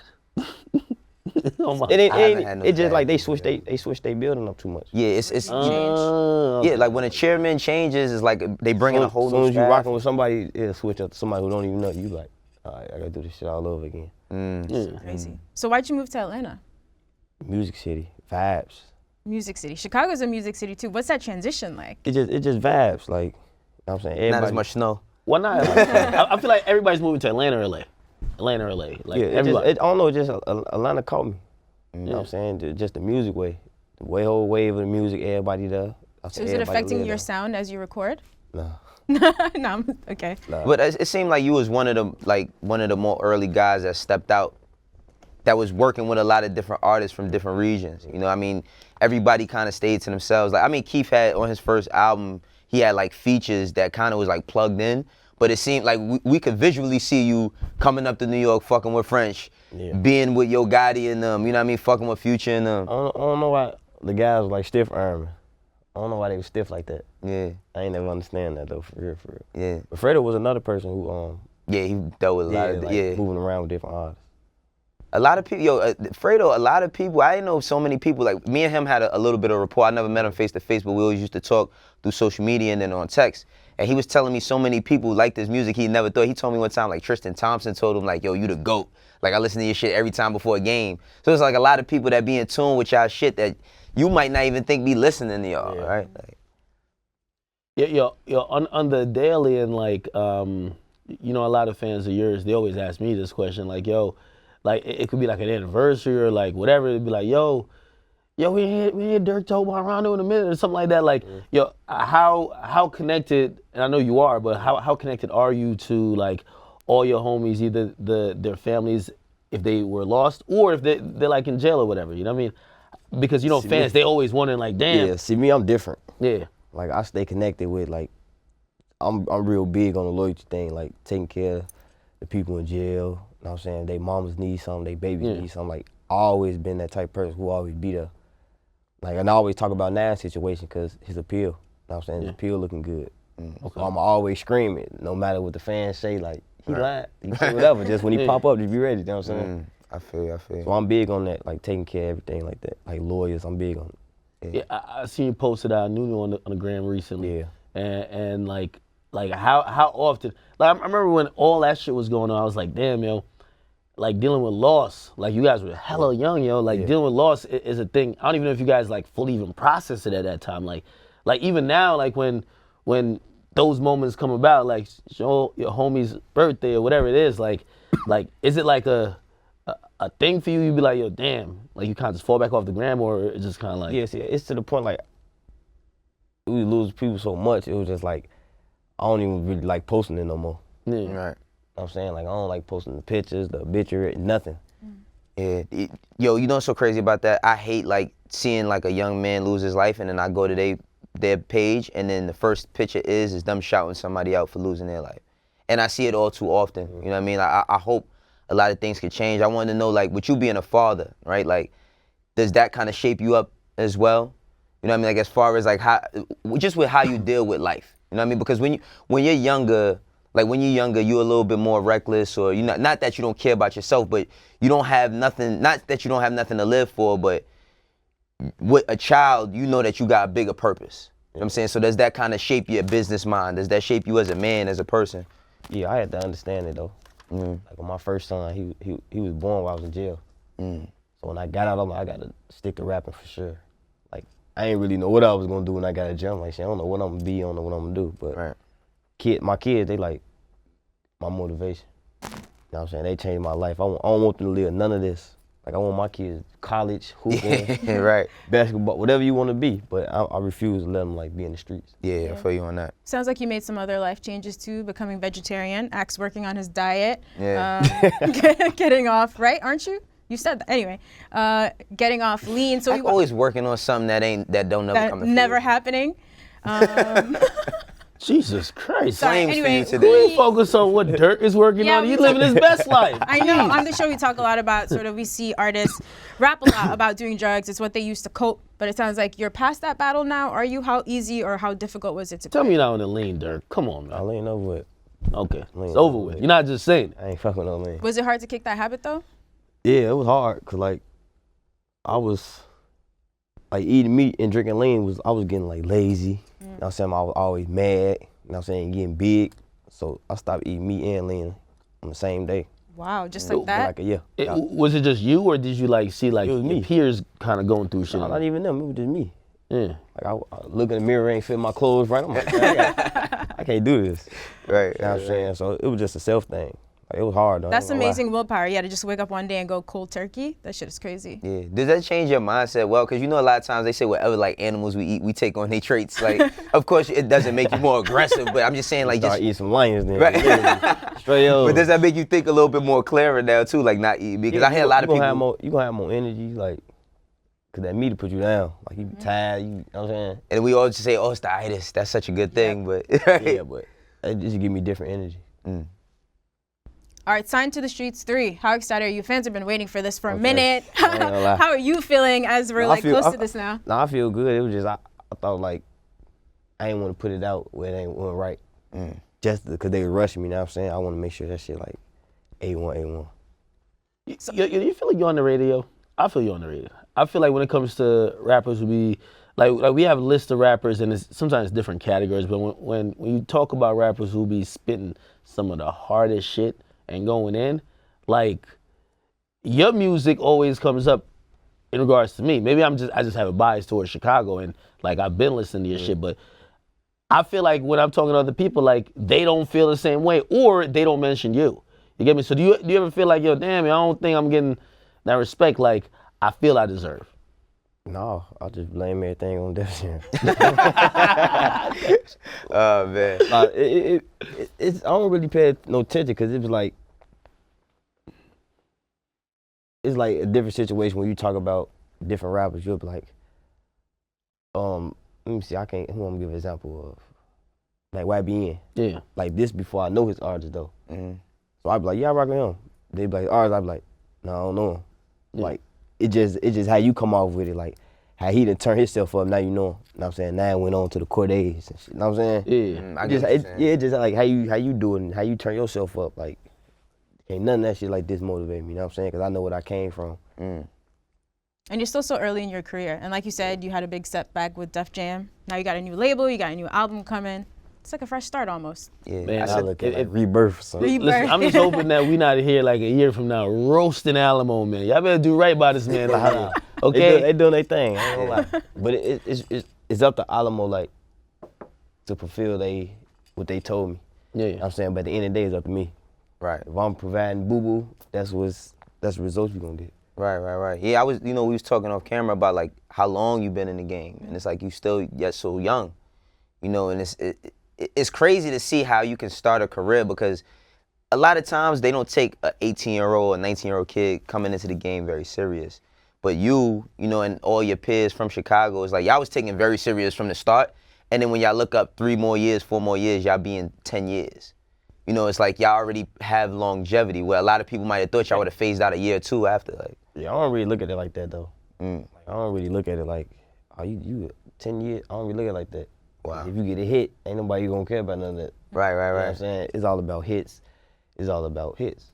Oh my. It just like they switched they building up too much. Yeah, it's yeah, like when a chairman changes, it's like they bring in a whole new staff. As soon as you rocking with somebody, it'll switch up to somebody who don't even know you. Like, all right, I gotta do this shit all over again. Crazy. So why'd you move to Atlanta? Music city, vibes. Music city. Chicago's a music city too. What's that transition like? It just vibes. Like, you know what I'm saying? Everybody, not as much snow. Why not? I feel like everybody's moving to Atlanta or LA. Atlanta or LA. Like, yeah, everybody. I don't know, just Atlanta caught me. You know what I'm saying? Just the music way. The whole wave of the music, everybody there. So is it affecting your sound as you record? No. No, okay. No. But it seemed like you was one of the more early guys that stepped out, that was working with a lot of different artists from different regions. You know, I mean, everybody kind of stayed to themselves. Like, I mean, Keith had on his first album, he had like features that kind of was like plugged in, but it seemed like we could visually see you coming up to New York, fucking with French, being with Yo Gotti and them, you know what I mean, fucking with Future and them. I don't know why the guys were like stiff arming. I don't know why they were stiff like that. Yeah. I ain't never understand that though, for real. Yeah. But Fredo was another person who yeah, he dealt with a lot of moving around with different artists. A lot of people, Fredo, a lot of people, I didn't know so many people, like me and him had a little bit of rapport. I never met him face to face, but we always used to talk through social media and then on text. And he was telling me so many people liked his music he never thought. He told me one time, like Tristan Thompson told him, like, yo, you the GOAT. Like, I listen to your shit every time before a game. So it's like a lot of people that be in tune with y'all shit that you might not even think be listening to y'all, right? Like, yeah, on the daily and like, you know, a lot of fans of yours, they always ask me this question, like, yo, like it could be like an anniversary or like whatever. It'd be like, yo, we hear Durk talk about Rondo in a minute or something like that. Like, yo, how connected? And I know you are, but how connected are you to like all your homies, either their families if they were lost or if they're like in jail or whatever? You know what I mean? Because you know, fans, they always wondering like, damn. Yeah, see me, I'm different. Yeah. Like I stay connected with like, I'm real big on the loyalty thing, like taking care of the people in jail. You know what I'm saying? They mamas need something, they babies need something. Like, I always been that type of person who always be there. Like, and I always talk about Nas' situation because his appeal. You know what I'm saying? His appeal looking good. Okay. So I'm always screaming, no matter what the fans say, like, he lied, he say whatever. Just when he pop up, just be ready, you know what I'm saying? I feel you. So I'm big on that, like taking care of everything like that. Like lawyers, I'm big on it. Yeah, I seen you posted out Nunu on the gram recently. Yeah. And like how often, like I remember when all that shit was going on, I was like, damn, yo, like dealing with loss, like you guys were hella young, yo, like dealing with loss is a thing. I don't even know if you guys like fully even processed it at that time. Like even now, like when those moments come about, like your homie's birthday or whatever it is, like is it like a thing for you? You be like, yo, damn, like you kind of just fall back off the gram, or it's just kind of like. Yeah, see, it's to the point like we lose people so much, it was just like I don't even really like posting it no more. Yeah. Right. You know what I'm saying? Like I don't like posting the pictures, the obituary, nothing. Yeah. Yo, you know what's so crazy about that? I hate like seeing like a young man lose his life and then I go to their page and then the first picture is them shouting somebody out for losing their life. And I see it all too often. You know what I mean? I hope a lot of things could change. I wanted to know, like, with you being a father, right? Like, does that kind of shape you up as well? You know what I mean? Like, as far as like how, just with how you deal with life. You know what I mean? Because when you're younger, Like when you're younger, you're a little bit more reckless, or you not that you don't care about yourself, but you don't have nothing. Not that you don't have nothing to live for, but with a child, you know that you got a bigger purpose. You know what I'm saying? So does that kind of shape your business mind? Does that shape you as a man, as a person? Yeah, I had to understand it though. Like with my first son, he was born while I was in jail. So when I got out, I'm like, I gotta stick to rapping for sure. Like I ain't really know what I was gonna do when I got out of jail. I'm like, shit, I don't know what I'm gonna be, I don't know what I'm gonna do. But my kids, they like my motivation. You know what I'm saying? They changed my life. I don't want them to live none of this. Like I want my kids college, hooping, right, basketball, whatever you want to be. But I refuse to let them like be in the streets. Yeah, I feel you on that. Sounds like you made some other life changes too, becoming vegetarian, Axe working on his diet, getting off, right? Aren't you? You said that. Anyway, getting off lean. So I'm always working on something that don't never come to never fruition. happening. Jesus Christ. Sorry, Flames for anyway, you today. We focus on what Durk is working on. He's living his best life. I know. On the show, we talk a lot about we see artists rap a lot about doing drugs. It's what they used to cope. But it sounds like you're past that battle now. Are you? How easy or how difficult was it to Tell me now on the lean, Durk. Come on, I man. lean over with. Okay, Lean it's over with. You're not just saying it. I ain't fucking no lean. Was it hard to kick that habit though? Yeah, it was hard, cause like I was like eating meat and drinking lean I was getting like lazy. You know what I'm saying? I was always mad. You know what I'm saying? Getting big. So I stopped eating meat and lean on the same day. Wow, just For like that? like a year. Was it just you, or did you like see like It was me. your peers kind of going through shit? No, not even them. It was just me. Yeah. Like I look in the mirror, ain't fit my clothes right. I'm like, man, I can't do this. Right. You know what I'm saying? So it was just a self thing. Like, it was hard though. That's amazing willpower. Yeah, to just wake up one day and go cold turkey. That shit is crazy. Yeah. Does that change your mindset? Well, because you know a lot of times they say whatever like animals we eat, we take on their traits. Like, of course it doesn't make you more aggressive, but I'm just saying like Start just eating some lions then. Right. Literally. Straight up. But does that make you think a little bit more clearer now too, like not eating? Because I hear a lot of people. You gonna have more energy, like, cause that meat will put you down. Like you be tired, you know what I'm saying? And we all just say, oh, it's the itis. That's such a good thing, but Yeah, but it just give me different energy. All right, Signed to the Streets 3. How excited are you? Fans have been waiting for this for a Okay. minute. I ain't gonna lie. How are you feeling as we're close to this now? No, I feel good. It was just I thought like I ain't want to put it out where it ain't went right. Just because they were rushing me. You know what I'm saying? I want to make sure that shit like A1. You feel like you're on the radio? I feel you're on the radio. I feel like when it comes to rappers, we have a list of rappers, and sometimes it's different categories. But when you talk about rappers who be spitting some of the hardest shit and going in, like your music always comes up in regards to me. Maybe I just have a bias towards Chicago, and like I've been listening to your shit, but I feel like when I'm talking to other people, like they don't feel the same way, or they don't mention you. You get me? So do you ever feel like, yo, damn, I don't think I'm getting that respect like I feel I deserve? No, I just blame everything on Def Jam. oh man. It's I don't really pay no attention because it was like it's like a different situation when you talk about different rappers. You'll be like, let me see, who I'm gonna give an example of? Like YBN. Yeah. Like this before I know his artist though. So I'd be like, yeah, I rock with him. They'd be like, artist, I'd be like, no, I don't know him. Yeah. Like it's just how you come off with it, like how he done turned himself up, now you know him. You know what I'm saying? Now went on to the Cordays and shit. You know what I'm saying? Yeah. I get what you're saying. It's just like how you do it and how you turn yourself up. Like ain't none of that shit like this motivate me, you know what I'm saying? Cause I know what I came from. And you're still so early in your career. And like you said, you had a big setback with Def Jam. Now you got a new label, you got a new album coming. It's like a fresh start almost. Yeah. Man, I look at like rebirth or something. Listen, I'm just hoping that we not here like a year from now roasting Alamo, man. Y'all better do right by this man. Okay? They doing their thing, I ain't gonna lie. But it's up to Alamo like to fulfill what they told me. Yeah. You know what I'm saying? But at the end of the day, it's up to me. Right. If I'm providing boo-boo, that's the results we gonna get. Right. Yeah, we was talking off camera about like how long you've been in the game, and it's like you still yet so young, you know, and it's crazy to see how you can start a career because a lot of times they don't take an 18-year-old, a 19-year-old kid coming into the game very serious. But you know, and all your peers from Chicago, it's like y'all was taking very serious from the start, and then when y'all look up 3 more years, 4 more years, y'all be in 10 years. You know, it's like y'all already have longevity where a lot of people might have thought y'all would have phased out a year or two after. Like, Yeah, I don't really look at it like that though. Like, I don't really look at it like, oh, you 10 years. I don't really look at it like that. Wow. If you get a hit, ain't nobody gonna care about none of that. Right. You know what I'm saying? It's all about hits. It's all about hits.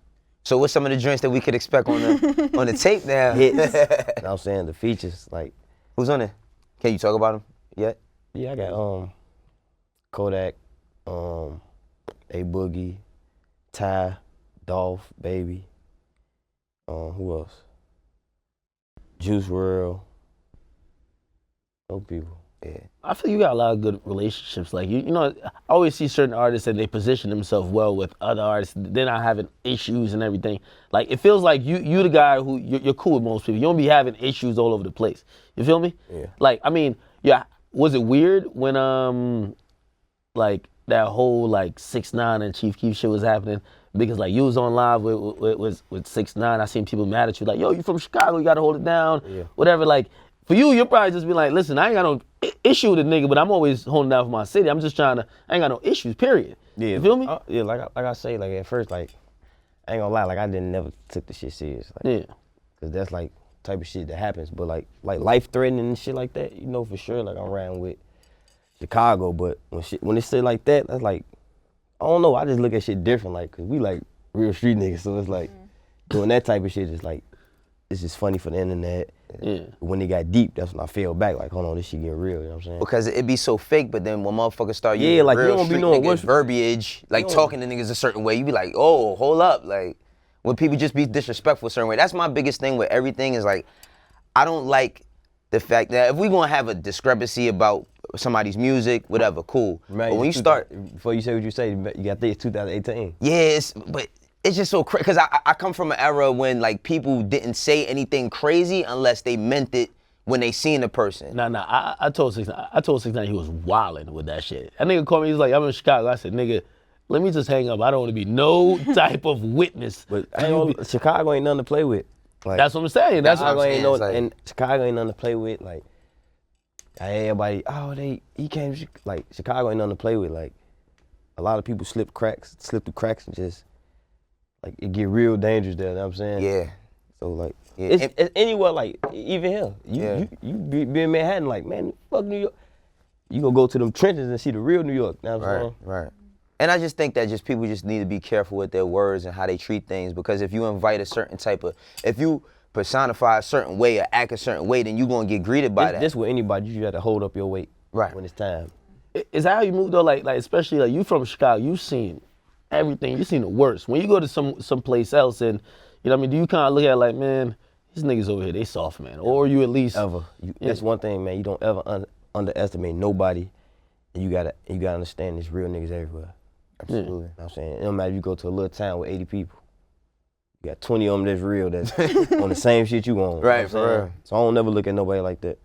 So what's some of the joints that we could expect on the tape now? Hits. You know what I'm saying? The features, like. Who's on it? Can you talk about them yet? Yeah, I got Kodak, A Boogie, Ty, Dolph, Baby. Who else? Juice WRLD. Those people. Yeah. I feel you got a lot of good relationships. Like you know, I always see certain artists and they position themselves well with other artists. They're not having issues and everything. Like it feels like you the guy who you're cool with most people. You don't be having issues all over the place. You feel me? Yeah. Like I mean, yeah. Was it weird when like that whole like 6ix9ine and Chief Keef shit was happening? Because like you was on live with 6ix9ine. I seen people mad at you like, yo, you from Chicago, you gotta hold it down. Yeah. Whatever. Like for you, you'll probably just be like, listen, I ain't got no issue with a nigga, but I'm always holding down for my city. I'm just trying to, I ain't got no issues, period. Yeah. You feel me? Yeah, like I say, like at first, like I ain't gonna lie, like I never took the shit serious. Like, Yeah. Cause that's like type of shit that happens. But like life threatening and shit like that, you know for sure. Like I'm around with Chicago, but when it's shit like that, that's like I don't know. I just look at shit different, like cause we like real street niggas. So it's like doing that type of shit is like it's just funny for the internet. Yeah. When it got deep, that's when I fell back. Like hold on, this shit getting real. You know what I'm saying? Because it be so fake, but then when motherfuckers start using like, you real don't be street knowing niggas what's- verbiage, like talking to niggas a certain way, you be like, oh, hold up. Like when people just be disrespectful a certain way. That's my biggest thing with everything is like, I don't like the fact that if we gonna have a discrepancy about somebody's music, whatever, cool. Man, but when you start, before you say what you say, you got this 2018. yeah, but it's just so crazy. Because I come from an era when like people didn't say anything crazy unless they meant it when they seen the person. Nah. I told 6ix9ine he was wilding with that shit. That nigga called me. He's like, I'm in Chicago. I said, nigga, let me just hang up. I don't want to be no type of witness. But Chicago ain't nothing to play with. Like, That's what I'm saying. That's what I'm Chicago saying. ain't like- and Chicago ain't nothing to play with. Like everybody, he came. Like Chicago ain't nothing to play with. Like a lot of people slip through cracks, and just like it get real dangerous there. You know what I'm saying? Yeah. So like, Yeah. it's anywhere. Like even here, Yeah. you be in Manhattan. Like man, fuck New York. You gonna go to them trenches and see the real New York. You know what I'm saying? Right. And I just think that just people just need to be careful with their words and how they treat things, because if you invite a certain type of, if you personify a certain way or act a certain way, then you gonna get greeted by that. This with anybody, you got to hold up your weight Right. when it's time. Is that how you move though? Like especially like you from Chicago, you seen everything. You seen the worst. When you go to some place else, and you know what I mean, do you kind of look at it like, man, these niggas over here, they soft, man, or you at least That's one thing, man. You don't ever underestimate nobody, and you gotta understand there's real niggas everywhere. Absolutely. You know what I'm saying? It don't matter if you go to a little town with 80 people. You got 20 of them that's real, that's on the same shit you on. Right, You know what I'm for saying? real. So I don't never look at nobody like that.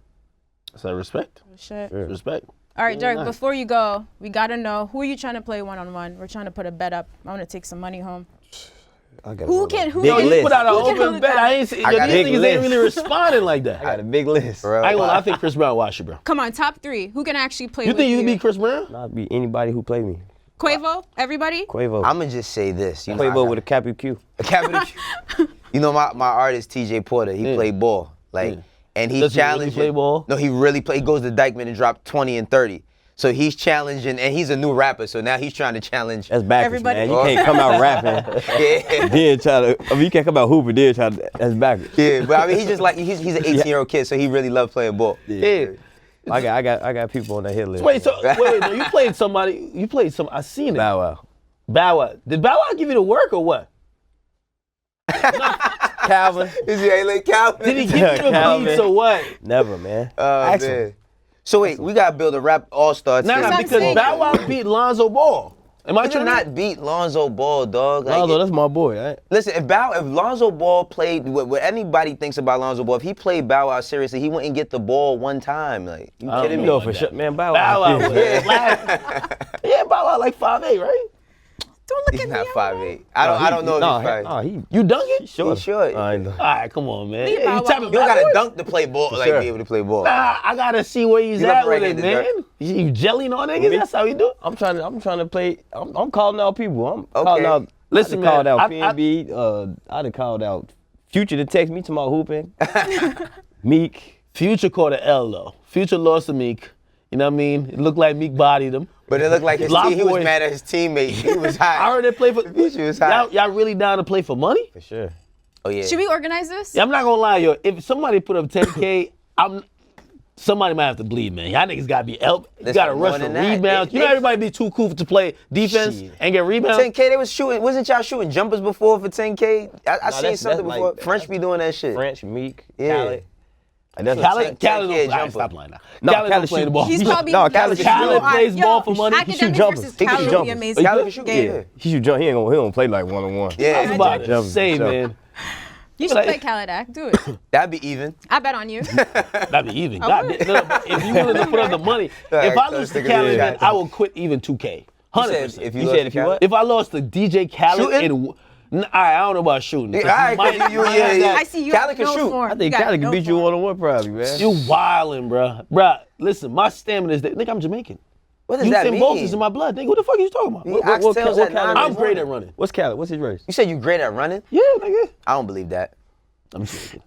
So respect. Shit. Sure. Respect. All right, Durk, nice. before you go, we gotta know, who are you trying to play one-on-one? We're trying to put a bet up. I wanna take some money home. I got Who can Yo, you list. put out an Who can open hold bet. that? I ain't see. Yo, got these a big niggas ain't list. really responding like that. I got a big list. Bro. I think Chris Brown watch you, bro. Come on, top 3. Who can actually play You with think you can beat Chris Brown? I'd be anybody who play me. Quavo? Everybody? Quavo. I'm gonna just say this. You know, Quavo with a capital Q. a capital Q. You know, my artist TJ Porter, he Yeah. played ball, like, Yeah. and he Does he really challenged. play ball? No, he really play. He goes to Dykeman and drop 20 and 30. So he's challenging, and he's a new rapper. So now he's trying to challenge. That's backwards, Everybody- man. You can't come out rapping, Yeah. then try to. I mean, you can't come out hooping, then try to. That's backwards. Yeah, but I mean, he's just like he's an 18-year-old kid, so he really loves playing ball. Yeah. I got people on that hit list. Wait, no, you played somebody. You played some. I seen it. Bow Wow. Bow Wow. Did Bow Wow give you the work or what? Calvin. Is he A-Lane Calvin? Did he give you the Calvin. beats or what? Never, man. Oh, Ask him. man. So wait, we gotta build a rap all-star team. Nah, what I'm because saying. Bow Wow beat Lonzo Ball. Am I I did tripping? not beat Lonzo Ball, dog. Like, Lonzo, that's my boy. Right? listen, if Lonzo Ball played, what anybody thinks about Lonzo Ball, if he played Bow Wow seriously, he wouldn't get the ball one time. Like, you I don't kidding You me? know about for that. sure, man. Bow Bow Wow. Wow. Yeah, Bow Wow like 5'8", right? Don't look He's at not me. 5'8". I don't know if he's 5'8". No, he You dunk it? short. He's short. I know. All right, come on, man. Leave Yeah, Bow you Wow tapping alone. You don't gotta backwards? dunk to play ball, like sure. be able to play ball. Nah, I gotta see where he's You at left with it, right-handed, man. You jelling on niggas? Me? That's how you do it? I'm trying to play. I'm calling out people. I'm Okay. calling out. Listen, I man, called out I- PNB. I done called out Future to text me to my hooping. Meek. Future caught an L though. Future lost to Meek. You know what I mean? It looked like Meek bodied him. But it looked like he was mad at his teammate. He was hot. I heard they play for. He was hot. Y'all really down to play for money? For sure. Oh yeah. Should we organize this? Yeah, I'm not gonna lie, yo. If somebody put up 10K, somebody might have to bleed, man. Y'all niggas gotta be help. You gotta rush for rebounds. You know everybody be too cool to play defense and get rebounds. 10K, they was shooting. Wasn't y'all shooting jumpers before for 10K? I seen something before. Like, French be doing that shit. French, Meek, Yeah. Khaled. Khaled don't stop lying now. Khaled don't play the ball. He's probably Khaled plays ball for money. Academics shoot jumpers. versus He can Khaled shoot would be jumpers. amazing. Khaled can shoot, game. yeah. He don't play like one-on-one. I was Yeah. about to Jumpers, say, jumpers. man. You should play Khaled Act. Do it. That'd be even. I bet on you. That'd be even. I God, would. no, but if you willing to put up the money, if I lose to Khaled, then I will quit even 2K. 100%. If You you said if you what? If I lost to DJ Khaled, Shooting? I don't know about shooting. Yeah, I see you. Khaled can no shoot. form. I think You got Khaled can no beat you form. one-on-one probably, man. You wildin', bruh. Bruh, listen, my stamina is that. Nigga, I'm Jamaican. What does that Usain mean? Bolt is in my blood. Nigga, what the fuck are you talking about? He oxtails at Khaled- 9 I'm in the great morning. at running. What's Khaled? What's his race? You said you great at running? Yeah, nigga. I don't believe that. I'm Jamaican.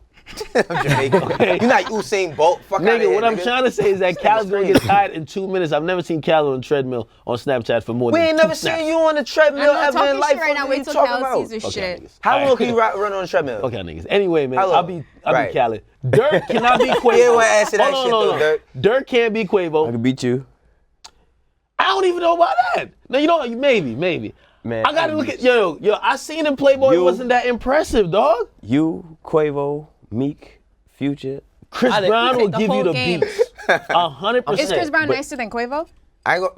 I'm Jamaican. You're not Usain Bolt. Fuck outta Nigga, here, what I'm nigga. trying to say is that Khaled's gonna get tired in 2 minutes. I've never seen Khaled on a treadmill on Snapchat for more We than ain't 2 never snaps. seen you on the I treadmill know, ever in talking life. shit right now. What Wait you till talking Khaled about? sees his shit. niggas. How All long right. can you run on the treadmill? Okay, niggas. Anyway, man, How long? I'll be Right. Khaled. Durk cannot be Quavo. Yeah, well, answer that Hold shit on. though, Durk can't be I Quavo. can beat you. I don't even know about that. No, you know what? Maybe. Man, I gotta look at yo. I seen him play ball. It You- wasn't that impressive, dog. You, Quavo, Meek, Future. Chris Brown will the give you whole the game. beats. 100%. Is Chris Brown But nicer than Quavo?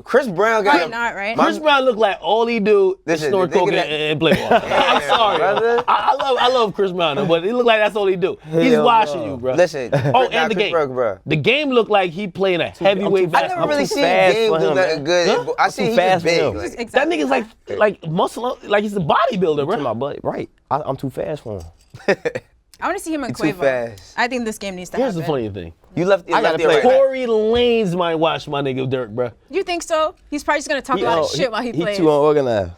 Chris Brown got Probably him. not, right? Chris Brown look like all he do is Listen, snort the nigga coke that- and play ball. I'm sorry, brother. I love Chris Brown, though, but it look like that's all he do. He's Hell washing no. you, bro. Listen. Oh, and the Chris game. Brown, bro. The game looked like he playing a heavyweight I basketball. never really too seen fast Game for do him, nothing man. good. Huh? I see too he's fast just for big. him. Like, That nigga's like muscle, like he's a bodybuilder, To bro. my buddy. Right. I'm too fast for him. I want to see him and too Quavo. fast. I think this game needs to Here's happen. the funny thing. You left. I gotta left play. it right. Tory Lanez might watch my nigga Durk, bro. You think so? He's probably just gonna talk a lot of shit while he plays. He too unorganized.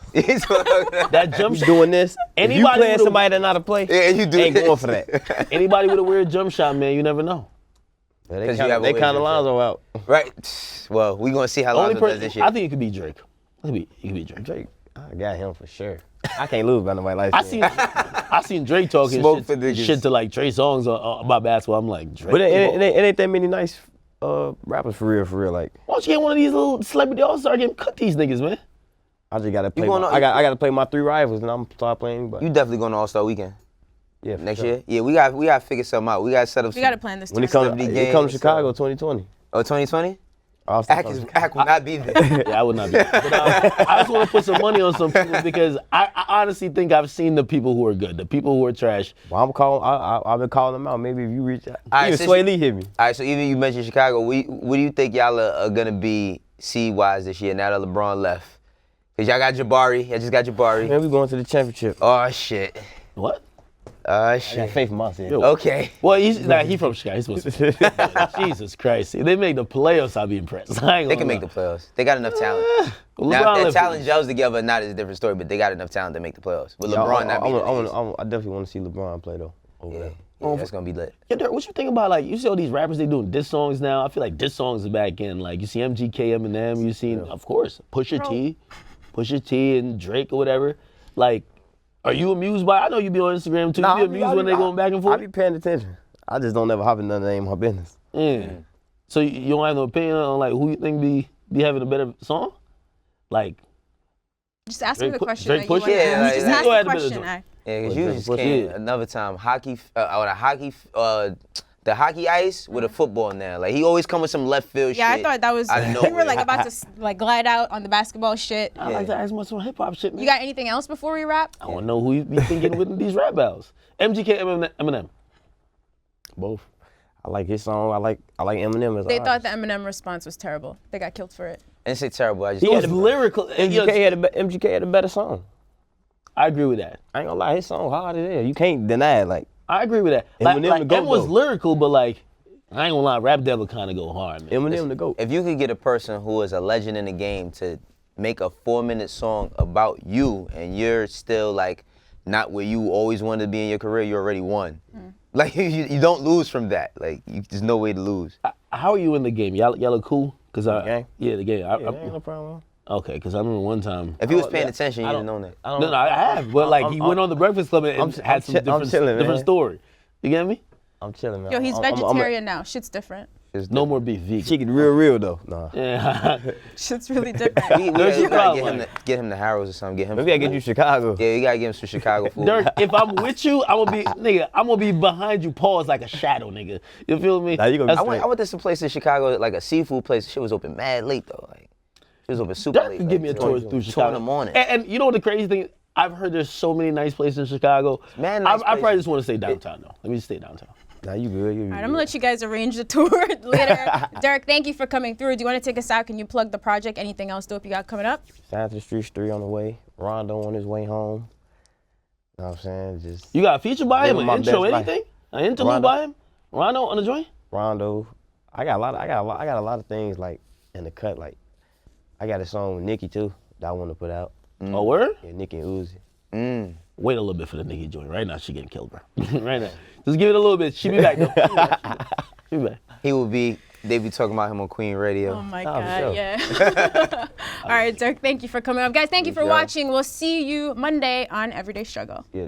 That jump He's shot. doing this. If you Anybody playing would've- somebody that know how to play, Yeah, you do ain't this. going for that. Anybody with a weird jump shot, man, you never know. They 'Cause you have a kind weird of lines are out. Right. Well, we gonna see how Only Lonzo does person, this shit. I think it could be Drake. He could be Drake. Drake, I got him for sure. I can't lose by nobody like I seen Drake talking Smoke for niggas. shit to like Trey Songz about basketball. I'm like, Drake. But it ain't that many nice rappers for real. Like, Why don't you get one of these little celebrity all-star games? Cut these niggas, man. I just gotta play. going on- I got to play my 3 rivals, and I'm start playing anybody. You definitely going to All-Star Weekend Yeah, for next sure. year. Yeah, we got to figure something out. We got to set up. We gotta plan this. When it tournament. comes, Celebrity it comes to games, Chicago 2020. Oh, 2020. Austin Ack will not be there. Yeah, I would not be. But I just want to put some money on some people because I honestly think I've seen the people who are good, the people who are trash. Well, I've been calling them out. Maybe if you reach out. All right, Even since Sway you- Lee hit me. All right, so even you mentioned Chicago. What do you think y'all are gonna be seed-wise this year now that LeBron left? Cause y'all got Jabari. Y'all just got Jabari. Man, we going to the championship. Oh shit. What? Oh I got shit. faith in myself. Yo. Okay. Well, he from Chicago. He's supposed to. Jesus Christ. If they make the playoffs, I'll be impressed. I ain't They gonna can make lie. the playoffs. They got enough talent. Well, Now, LeBron if their left- talent gels together, not is a different story. But they got enough talent to make the playoffs. With Yeah, LeBron not being in the East. I definitely want to see LeBron play though. Over there. Yeah, that's gonna be lit. Yo, Dirk, what you think about, like, you see all these rappers, they doing diss songs now. I feel like diss songs are back in. Like, you see MGK, Eminem, you seen, of course, Pusha T and Drake or whatever. Like, are you amused by, I know you be on Instagram too, you be amused when they going back and I forth? be paying attention. I just don't ever hop in none that ain't my business. Yeah. So you don't have no opinion on, like, who you think be having a better song? Like, Just ask me Drake the pu- question. Drake that you push wanna it? Yeah, ask. like, Just like- ask Go ahead, the a bit of question. Drake. Yeah, cause Well, you just Drake came Push. another time the hockey ice with a football now. Like he always come with some left field Yeah, shit. I thought that was. out of We were nowhere. like about to like glide out on the basketball shit. I like to ask my some hip hop shit, man. You got anything else before we wrap? I want to know who you be thinking with these rap battles. MGK, Eminem. Both. I like his song. I like Eminem as They an thought artist. the Eminem response was terrible. They got killed for it. And say terrible. I just He was lyrical. MGK had a better song. I agree with that. I ain't gonna lie, his song hard as hell. You can't deny it. Like, I agree with that. Like, Eminem like the GOAT, M was though. lyrical, but like, I ain't gonna lie, Rap Devil kind of go hard, man. Eminem the GOAT. If you could get a person who is a legend in the game to make a 4-minute song about you and you're still like not where you always wanted to be in your career, you already won. Like you don't lose from that. Like there's no way to lose. How are you in the game? Y'all look cool? Cause Gang? Yeah, the game. Yeah, ain't no problem. Okay, because I remember one time. If he was paying attention, you'd have known that. No, I have. But like, he went on the Breakfast Club and had some different story. You get me? I'm chilling, man. Yo, he's vegetarian now. Shit's different. No more beef vegan. Chicken real though. Nah. Yeah. Shit's really different. We gotta get him the Harrows or something. Maybe I get you Chicago. Yeah, you gotta give him some Chicago food. Dirk, if I'm with you, I'm gonna be behind you, pause like a shadow, nigga. You feel me? Nah, you gonna I went to some place in Chicago, like a seafood place. Shit was open mad late though. Like, it was open super Dirk late. can like, give me a tour through Chicago. 2 in the morning. And you know what the crazy thing is? I've heard there's so many nice places in Chicago. Man, nice I probably places. just want to stay downtown though. Let me just stay downtown. Nah, you good. You All right, I'm gonna let you guys arrange the tour later. Dirk, thank you for coming through. Do you want to take us out? Can you plug the project? Anything else dope you got coming up? Sign to the Streets 3 on the way. Rondo on his way home. You know what I'm saying? Just You got a feature by him, Living an my intro, best life. anything? An interlude Rondo. by him? Rondo on the joint? Rondo. I got a lot of things like in the cut. Like I got a song with Nicki too that I want to put out. Oh, word? Yeah, Nicki and Uzi. Wait a little bit for the Nicki joint. Right now, she getting killed, bro. Right now. Just give it a little bit. She be back, though. She be back. They be talking about him on Queen Radio. Oh my for God, sure. yeah. All right, Dirk, thank you for coming up. Guys, thank you for watching. We'll see you Monday on Everyday Struggle. Yeah.